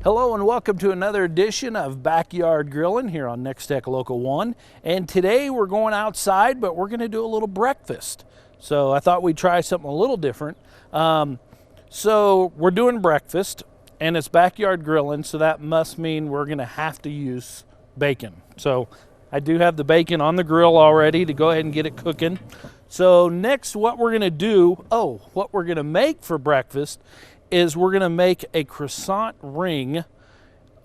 Hello and welcome to another edition of Backyard Grilling here on Nextech Local 1. And today we're going outside, but we're going to do a little breakfast. So I thought we'd try something a little different. So we're doing breakfast and it's backyard grilling, so that must mean we're going to have to use bacon. So I do have the bacon on the grill already to go ahead and get it cooking. So next what we're going to do, what we're going to make for breakfast is we're going to make a croissant ring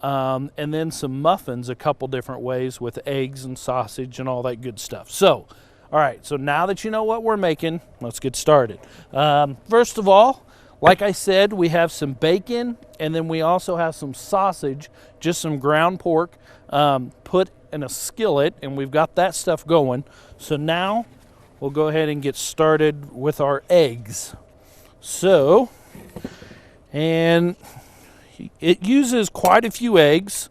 and then some muffins a couple different ways with eggs and sausage and all that good stuff. So, all right, so now that you know what we're making, let's get started. First of all, like I said, we have some bacon and then we also have some sausage, just some ground pork put in a skillet, and we've got that stuff going. So now we'll go ahead and get started with our eggs. So, and it uses quite a few eggs,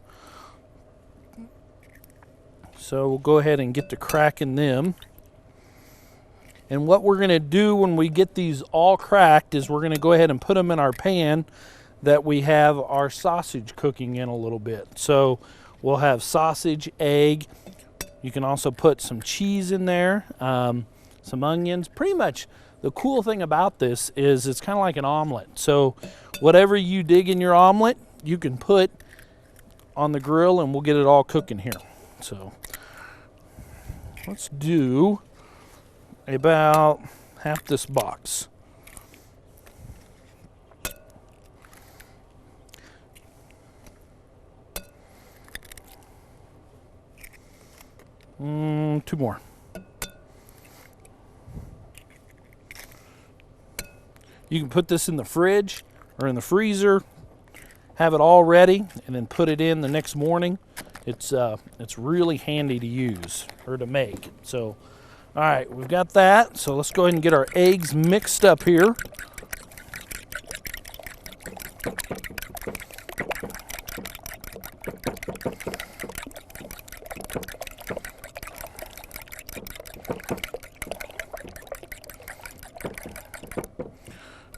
so we'll go ahead and get to cracking them. And what we're going to do when we get these all cracked is we're going to go ahead and put them in our pan that we have our sausage cooking in a little bit. So we'll have sausage, egg. You can also put some cheese in there, some onions. Pretty much the cool thing about this is it's kind of like an omelet. So whatever you dig in your omelet, you can put on the grill and we'll get it all cooking here. So let's do about half this box. Two more. You can put this in the fridge or in the freezer, have it all ready, and then put it in the next morning. It's really handy to use or to make. So, all right, we've got that. So let's go ahead and get our eggs mixed up here.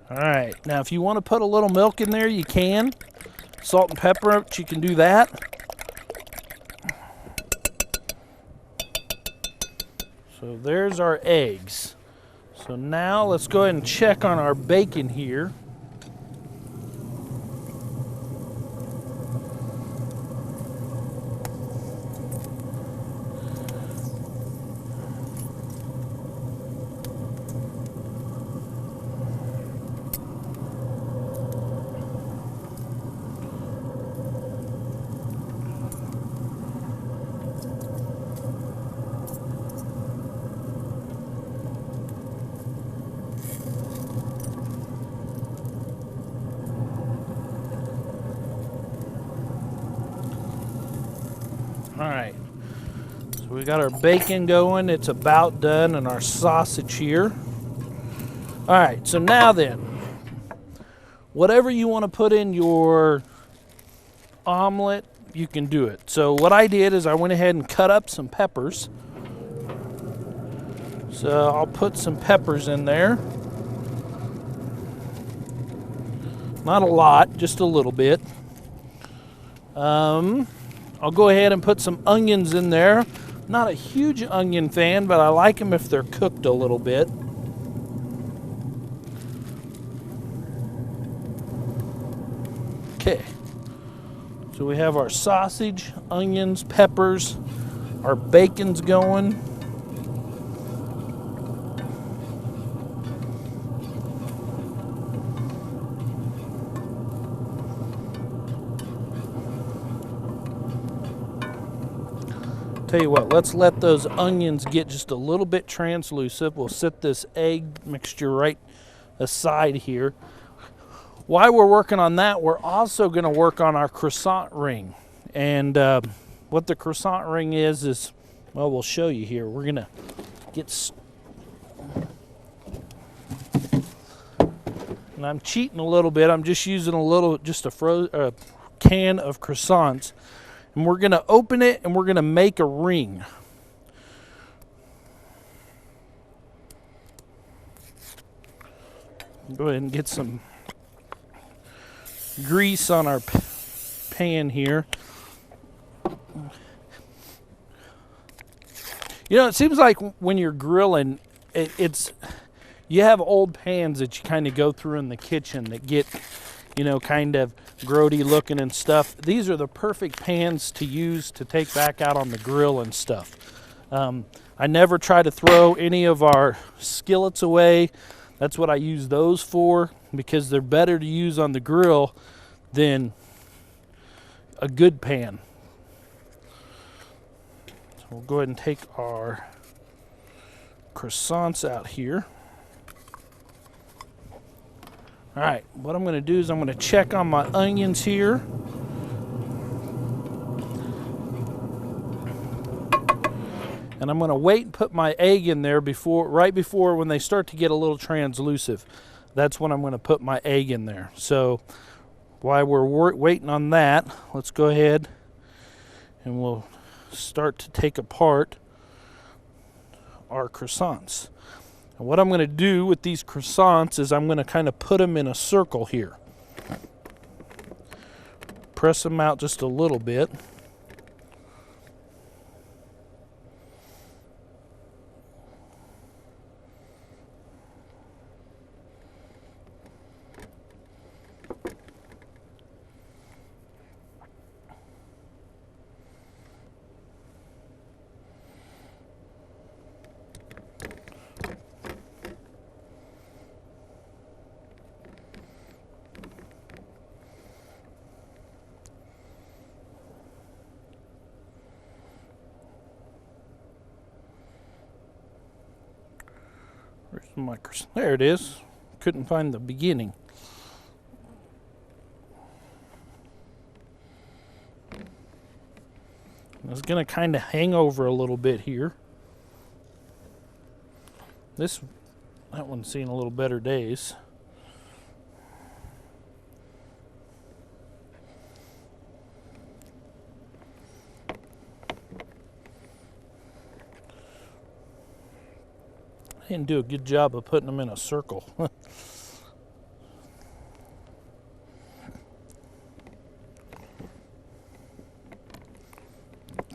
All right, now if you want to put a little milk in there, you can. Salt and pepper, you can do that. So there's our eggs. So now let's go ahead and check on our bacon here. All right, so we got our bacon going. It's about done, and our sausage here. All right, so now then, whatever you want to put in your omelet, you can do it. So what I did is I went ahead and cut up some peppers. So I'll put some peppers in there. Not a lot, just a little bit. I'll go ahead and put some onions in there. Not a huge onion fan, but I like them if they're cooked a little bit. Okay. So we have our sausage, onions, peppers, our bacon's going. Tell you what, let's let those onions get just a little bit translucent. We'll set this egg mixture right aside here. While we're working on that, we're also going to work on our croissant ring. And what the croissant ring is, well, we'll show you here. We're going to get, and I'm cheating a little bit. I'm just using just a can of croissants. And we're going to open it and we're going to make a ring. Go ahead and get some grease on our pan here. You know, it seems like when you're grilling, you have old pans that you kind of go through in the kitchen that get, you know, kind of grody looking and stuff. These are the perfect pans to use to take back out on the grill and stuff. I never try to throw any of our skillets away. That's what I use those for, because they're better to use on the grill than a good pan. So we'll go ahead and take our croissants out here. All right, what I'm going to do is I'm going to check on my onions here. And I'm going to wait and put my egg in there right before when they start to get a little translucent. That's when I'm going to put my egg in there. So while we're waiting on that, let's go ahead and we'll start to take apart our croissants. And what I'm going to do with these croissants is I'm going to kind of put them in a circle here. Press them out just a little bit. There it is. Couldn't find the beginning. It's going to kind of hang over a little bit here. That one's seen a little better days. I didn't do a good job of putting them in a circle.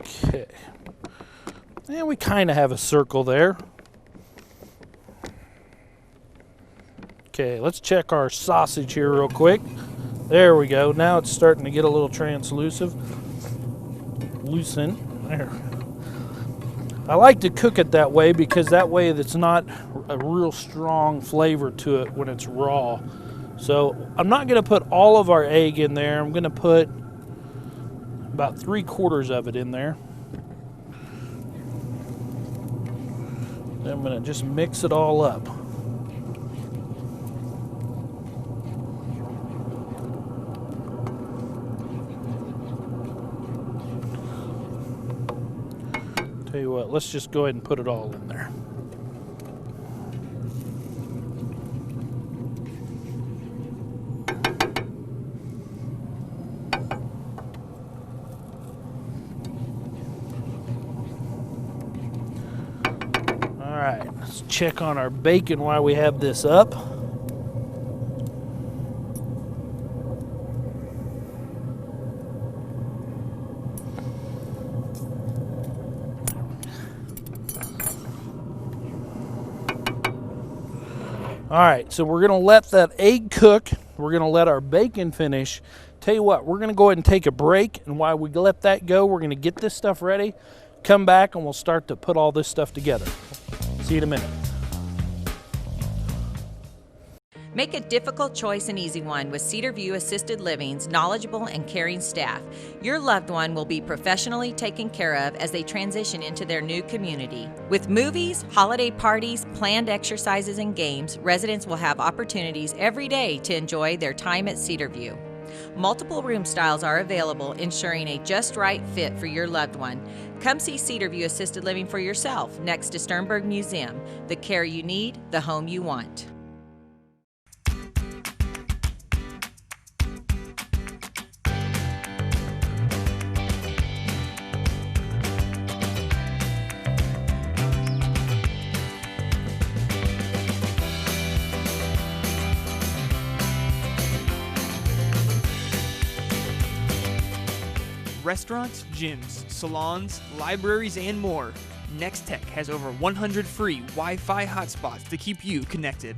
Okay. And we kind of have a circle there. Okay, let's check our sausage here real quick. There we go. Now it's starting to get a little translucent. There. I like to cook it that way because that way it's not a real strong flavor to it when it's raw. So I'm not going to put all of our egg in there. I'm going to put about 3/4 of it in there. Then I'm going to just mix it all up. Tell you what, let's just go ahead and put it all in there. All right, let's check on our bacon while we have this up. All right, so we're going to let that egg cook. We're going to let our bacon finish. Tell you what, we're going to go ahead and take a break, and while we let that go, we're going to get this stuff ready, come back, and we'll start to put all this stuff together. See you in a minute. Make a difficult choice an easy one with Cedar View Assisted Living's knowledgeable and caring staff. Your loved one will be professionally taken care of as they transition into their new community. With movies, holiday parties, planned exercises, and games, residents will have opportunities every day to enjoy their time at Cedar View. Multiple room styles are available, ensuring a just right fit for your loved one. Come see Cedar View Assisted Living for yourself next to Sternberg Museum. The care you need, the home you want. restaurants, gyms, salons, libraries, and more, Nextech has over 100 free Wi-Fi hotspots to keep you connected.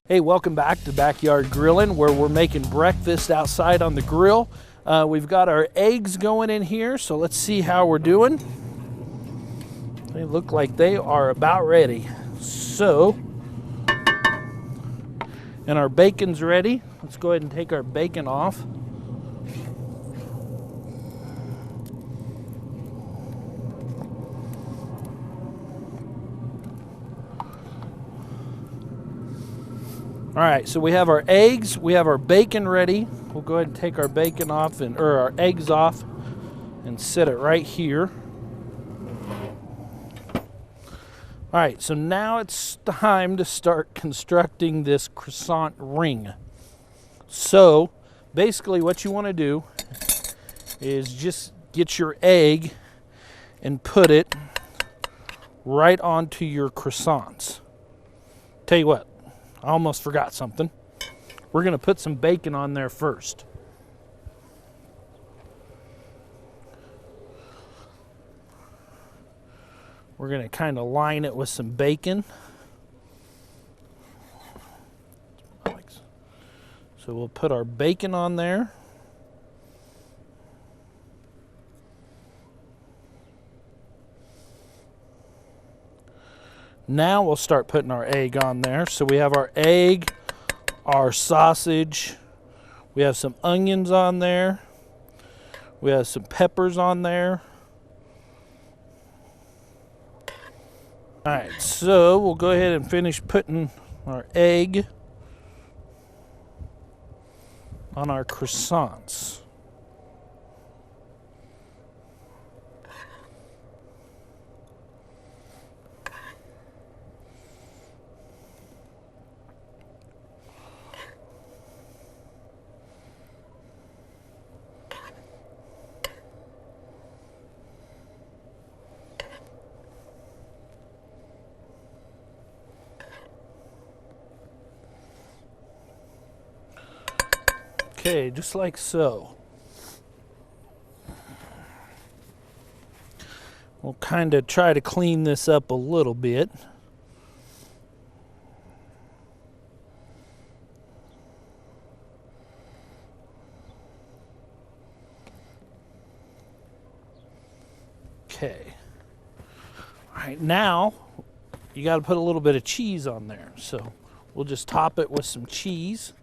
Hey, welcome back to Backyard Grilling, where we're making breakfast outside on the grill. We've got our eggs going in here, so let's see how we're doing. They look like they are about ready. So, and our bacon's ready. Let's go ahead and take our bacon off. All right, so we have our eggs, we have our bacon ready. We'll go ahead and take our bacon off or our eggs off and set it right here. All right, so now it's time to start constructing this croissant ring. So basically what you want to do is just get your egg and put it right onto your croissants. Tell you what, I almost forgot something. We're going to put some bacon on there first. We're going to kind of line it with some bacon. So we'll put our bacon on there. Now we'll start putting our egg on there. So we have our egg, our sausage, we have some onions on there, we have some peppers on there. All right, so we'll go ahead and finish putting our egg on our croissants. Okay, just like so. We'll kind of try to clean this up a little bit. Okay. All right, now you got to put a little bit of cheese on there. So we'll just top it with some cheese.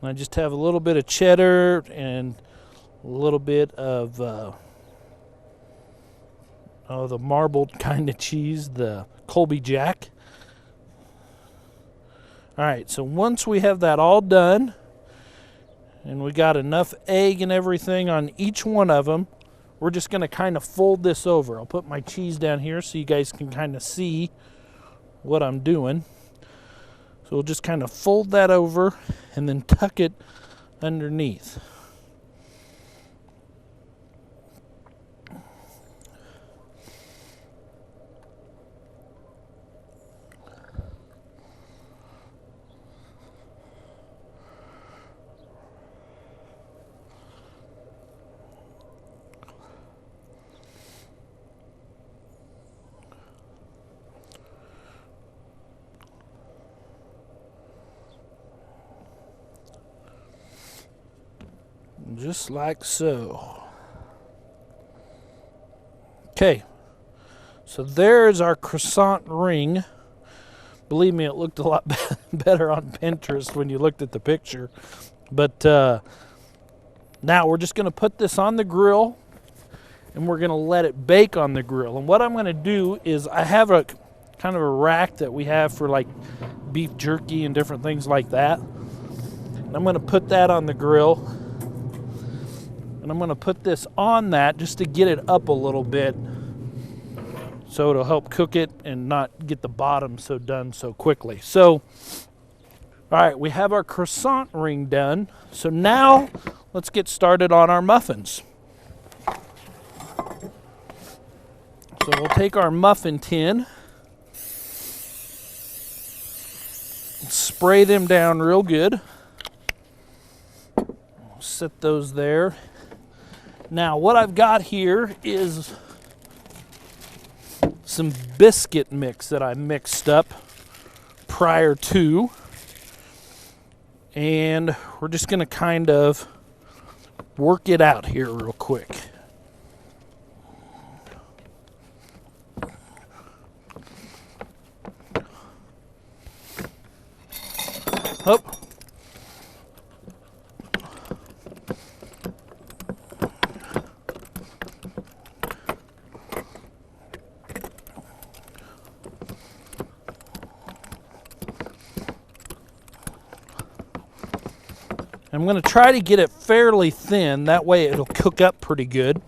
I just have a little bit of cheddar and a little bit of the marbled kind of cheese, the Colby Jack. All right, so once we have that all done and we got enough egg and everything on each one of them, we're just going to kind of fold this over. I'll put my cheese down here so you guys can kind of see what I'm doing. So we'll just kind of fold that over and then tuck it underneath. Just like so. Okay, so there's our croissant ring. Believe me, it looked a lot better on Pinterest when you looked at the picture. But now we're just going to put this on the grill and we're going to let it bake on the grill. And what I'm going to do is I have a kind of a rack that we have for like beef jerky and different things like that. And I'm going to put that on the grill. And I'm going to put this on that just to get it up a little bit so it'll help cook it and not get the bottom so done so quickly. So, all right, we have our croissant ring done. So now let's get started on our muffins. So we'll take our muffin tin, spray them down real good. Set those there. Now what I've got here is some biscuit mix that I mixed up prior to, and we're just going to kind of work it out here real quick. Oh. I'm going to try to get it fairly thin, that way it'll cook up pretty good.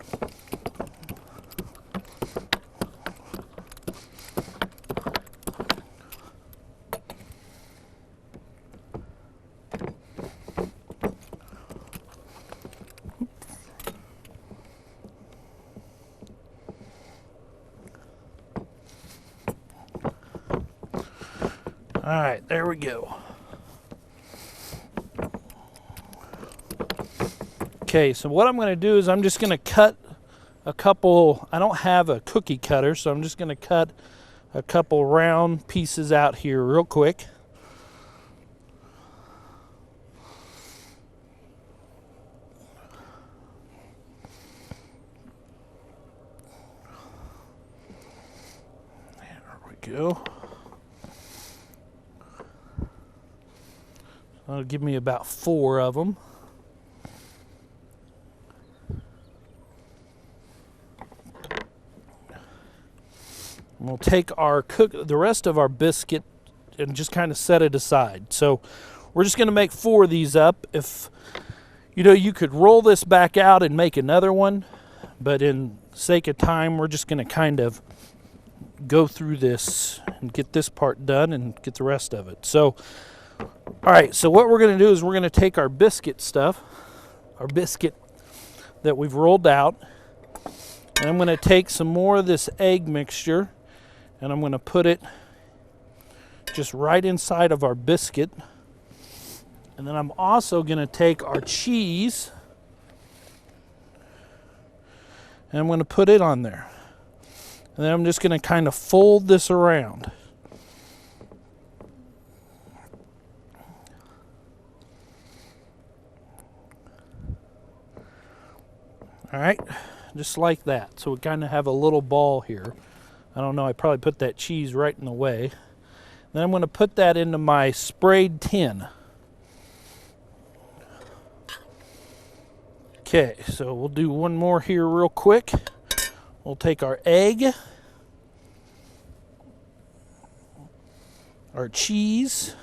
All right, there we go. Okay, so what I'm going to do is I'm just going to cut a couple, I don't have a cookie cutter, so I'm just going to cut a couple round pieces out here real quick. There we go. That'll give me about 4 of them. We'll take our the rest of our biscuit and just kind of set it aside. So we're just going to make 4 of these up. If you know, you could roll this back out and make another one, but in sake of time, we're just going to kind of go through this and get this part done and get the rest of it. So, all right. So what we're going to do is we're going to take our biscuit stuff, our biscuit that we've rolled out, and I'm going to take some more of this egg mixture. And I'm going to put it just right inside of our biscuit. And then I'm also going to take our cheese and I'm going to put it on there. And then I'm just going to kind of fold this around. All right, just like that. So we kind of have a little ball here. I don't know, I probably put that cheese right in the way. Then I'm going to put that into my sprayed tin. Okay, so we'll do one more here real quick. We'll take our egg, our cheese,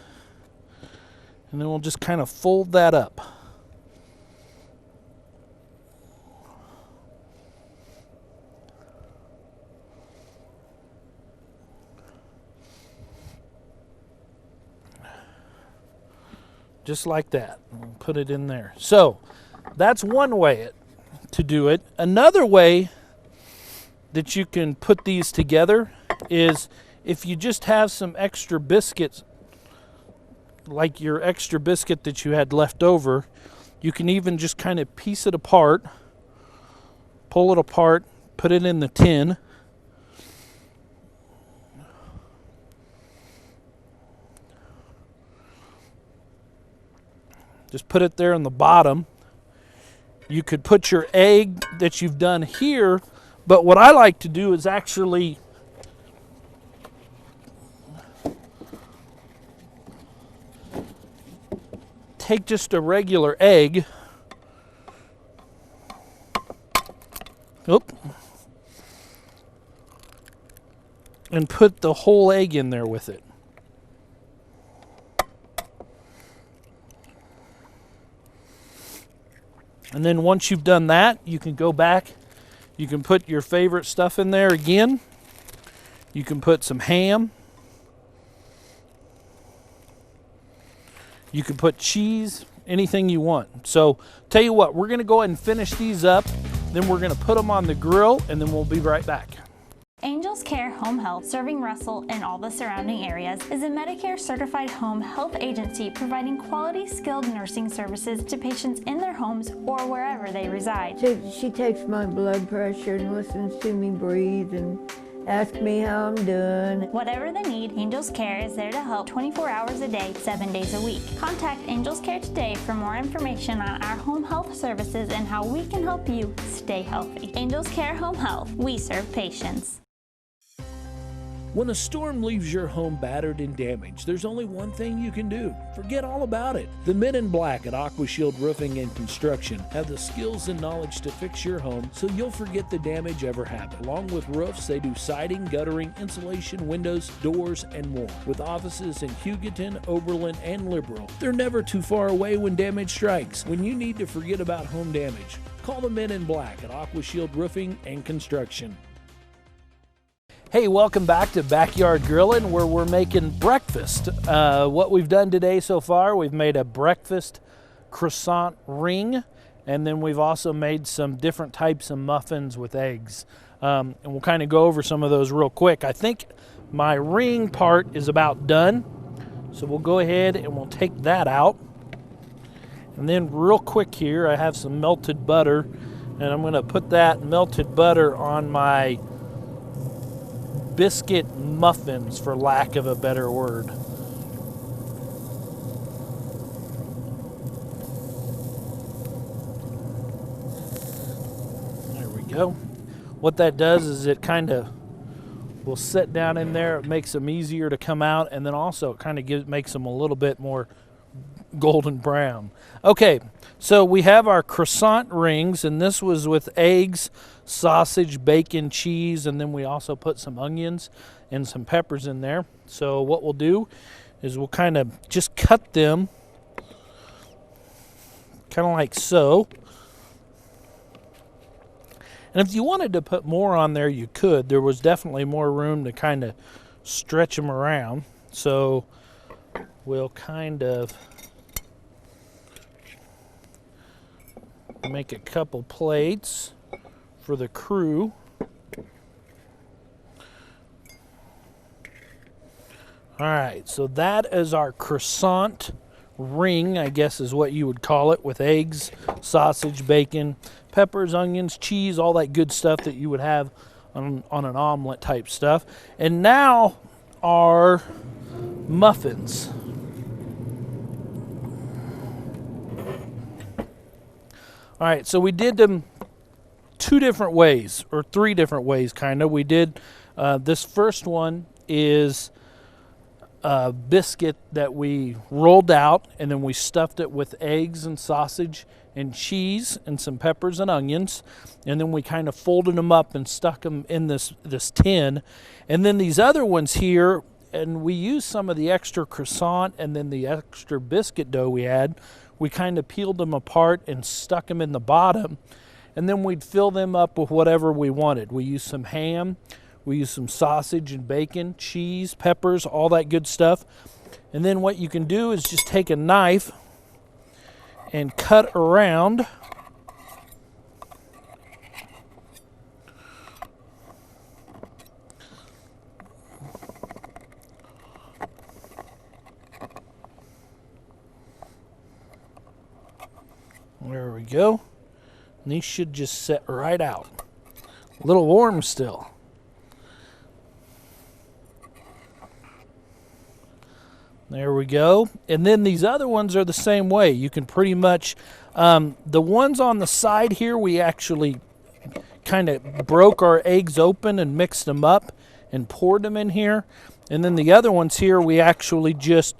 and then we'll just kind of fold that up. Just like that. We'll put it in there. So that's one way to do it. Another way that you can put these together is if you just have some extra biscuits, like your extra biscuit that you had left over, you can even just kind of piece it apart, pull it apart, put it in the tin. Just put it there on the bottom. You could put your egg that you've done here, but what I like to do is actually take just a regular egg. Oop. And put the whole egg in there with it. And then once you've done that, you can go back, you can put your favorite stuff in there again. You can put some ham. You can put cheese, anything you want. So tell you what, we're going to go ahead and finish these up. Then we're going to put them on the grill and then we'll be right back. Angels Care Home Health, serving Russell and all the surrounding areas, is a Medicare certified home health agency providing quality skilled nursing services to patients in their homes or wherever they reside. She takes my blood pressure and listens to me breathe and asks me how I'm doing. Whatever the need, Angels Care is there to help 24 hours a day, 7 days a week. Contact Angels Care today for more information on our home health services and how we can help you stay healthy. Angels Care Home Health, we serve patients. When a storm leaves your home battered and damaged, there's only one thing you can do. Forget all about it. The men in black at AquaShield Roofing and Construction have the skills and knowledge to fix your home so you'll forget the damage ever happened. Along with roofs, they do siding, guttering, insulation, windows, doors, and more. With offices in Hugoton, Oberlin, and Liberal, they're never too far away when damage strikes. When you need to forget about home damage, call the men in black at AquaShield Roofing and Construction. Hey, welcome back to Backyard Grilling, where we're making breakfast. What we've done today so far, we've made a breakfast croissant ring, and then we've also made some different types of muffins with eggs. And we'll kind of go over some of those real quick. I think my ring part is about done, so we'll go ahead and we'll take that out. And then real quick here, I have some melted butter, and I'm going to put that melted butter on my biscuit muffins, for lack of a better word. There we go. What that does is it kind of will sit down in there. It makes them easier to come out, and then also it kind of makes them a little bit more golden brown. Okay, so we have our croissant rings, and this was with eggs, sausage, bacon, cheese, and then we also put some onions and some peppers in there. So what we'll do is we'll kind of just cut them kind of like so. And if you wanted to put more on there, you could. There was definitely more room to kind of stretch them around. So we'll kind of make a couple plates for the crew. All right, so that is our croissant ring, I guess is what you would call it, with eggs, sausage, bacon, peppers, onions, cheese, all that good stuff that you would have on an omelet type stuff. And now our muffins. All right, so we did them two different ways, or three different ways, kind of. We did, this first one is a biscuit that we rolled out, and then we stuffed it with eggs and sausage and cheese and some peppers and onions, and then we kind of folded them up and stuck them in this tin. And then these other ones here, and we used some of the extra croissant and then the extra biscuit dough we had. We kind of peeled them apart and stuck them in the bottom, and then we'd fill them up with whatever we wanted. We used some ham, we used some sausage and bacon, cheese, peppers, all that good stuff. And then what you can do is just take a knife and cut around There we go. And these should just set right out. A little warm still. There we go. And then these other ones are the same way. You can pretty much, the ones on the side here, we actually kind of broke our eggs open and mixed them up and poured them in here. And then the other ones here, we actually just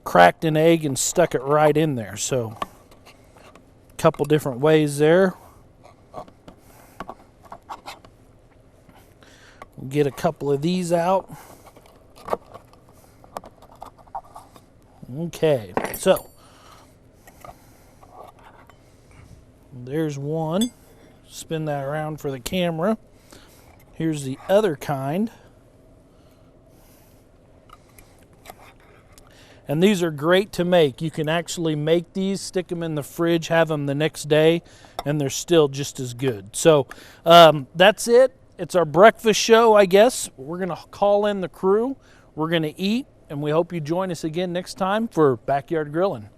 cracked an egg and stuck it right in there. So couple different ways there. We'll get a couple of these out. Okay, so there's one. Spin that around for the camera. Here's the other kind. And these are great to make. You can actually make these, stick them in the fridge, have them the next day, and they're still just as good. So that's it. It's our breakfast show, I guess. We're going to call in the crew. We're going to eat, and we hope you join us again next time for Backyard Grilling.